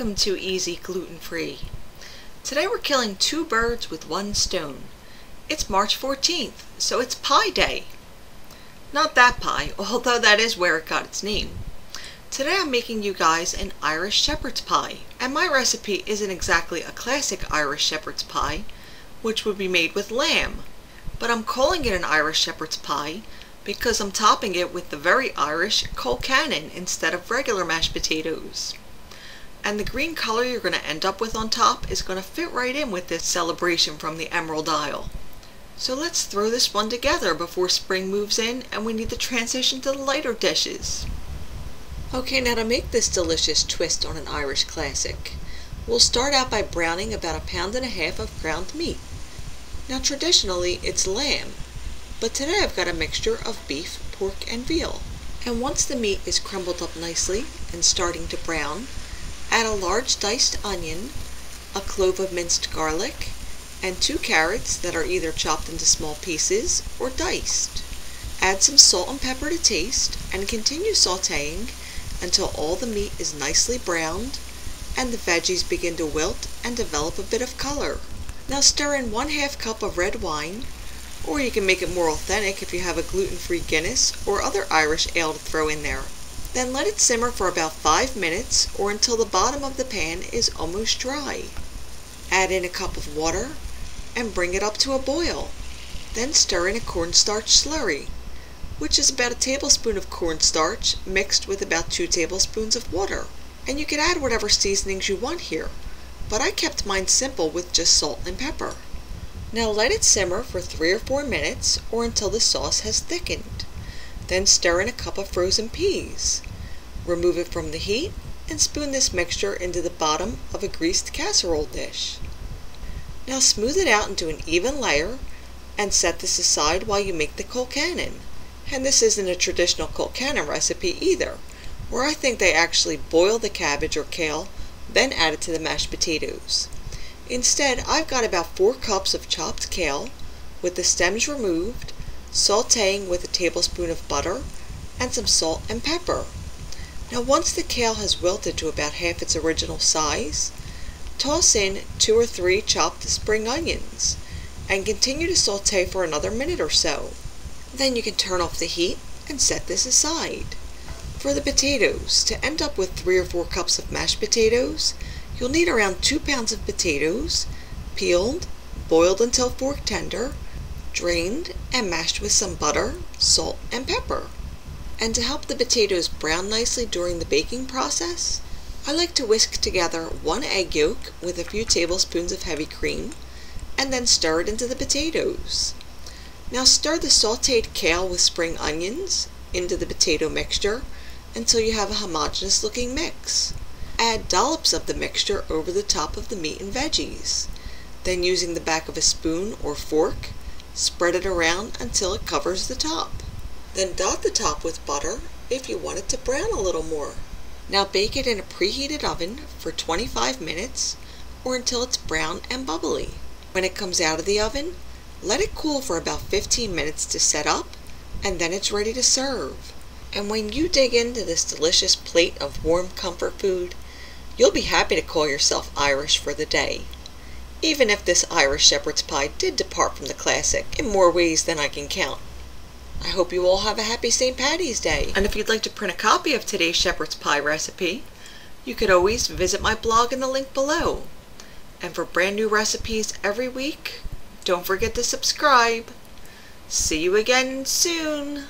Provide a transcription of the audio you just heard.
welcome to EZGlutenFree. Today we're killing two birds with one stone. It's March 14th, so it's Pie Day. Not that pie, although that is where it got its name. Today I'm making you guys an Irish shepherd's pie, and my recipe isn't exactly a classic Irish shepherd's pie, which would be made with lamb, but I'm calling it an Irish shepherd's pie because I'm topping it with the very Irish Colcannon instead of regular mashed potatoes. And the green color you're going to end up with on top is going to fit right in with this celebration from the Emerald Isle. So let's throw this one together before spring moves in and we need to transition to the lighter dishes. Okay, now to make this delicious twist on an Irish classic, we'll start out by browning about 1.5 pounds of ground meat. Now traditionally it's lamb, but today I've got a mixture of beef, pork, and veal. And once the meat is crumbled up nicely and starting to brown, add a large diced onion, a clove of minced garlic, and 2 carrots that are either chopped into small pieces or diced. Add some salt and pepper to taste and continue sauteing until all the meat is nicely browned and the veggies begin to wilt and develop a bit of color. Now stir in 1/2 cup of red wine, or you can make it more authentic if you have a gluten-free Guinness or other Irish ale to throw in there. Then let it simmer for about 5 minutes or until the bottom of the pan is almost dry. Add in a cup of water and bring it up to a boil. Then stir in a cornstarch slurry, which is about 1 tablespoon of cornstarch mixed with about 2 tablespoons of water. And you can add whatever seasonings you want here, but I kept mine simple with just salt and pepper. Now let it simmer for 3 or 4 minutes or until the sauce has thickened. Then stir in a cup of frozen peas. Remove it from the heat and spoon this mixture into the bottom of a greased casserole dish. Now smooth it out into an even layer and set this aside while you make the Colcannon. And this isn't a traditional Colcannon recipe either, where I think they actually boil the cabbage or kale, then add it to the mashed potatoes. Instead, I've got about 4 cups of chopped kale with the stems removed, sauteing with 1 tablespoon of butter and some salt and pepper. Now once the kale has wilted to about half its original size, toss in 2 or 3 chopped spring onions and continue to saute for another minute or so. Then you can turn off the heat and set this aside. For the potatoes, to end up with 3 or 4 cups of mashed potatoes, you'll need around 2 pounds of potatoes, peeled, boiled until fork tender, drained, and mashed with some butter, salt, and pepper. And to help the potatoes brown nicely during the baking process, I like to whisk together 1 egg yolk with a few tablespoons of heavy cream, and then stir it into the potatoes. Now stir the sauteed kale with spring onions into the potato mixture until you have a homogeneous looking mix. Add dollops of the mixture over the top of the meat and veggies. Then using the back of a spoon or fork, spread it around until it covers the top. Then dot the top with butter if you want it to brown a little more. Now bake it in a preheated oven for 25 minutes or until it's brown and bubbly. When it comes out of the oven, let it cool for about 15 minutes to set up, and then it's ready to serve. And when you dig into this delicious plate of warm comfort food, you'll be happy to call yourself Irish for the day, even if this Irish shepherd's pie did depart from the classic in more ways than I can count. I hope you all have a happy St. Paddy's Day. And if you'd like to print a copy of today's shepherd's pie recipe, you could always visit my blog in the link below. And for brand new recipes every week, don't forget to subscribe. See you again soon.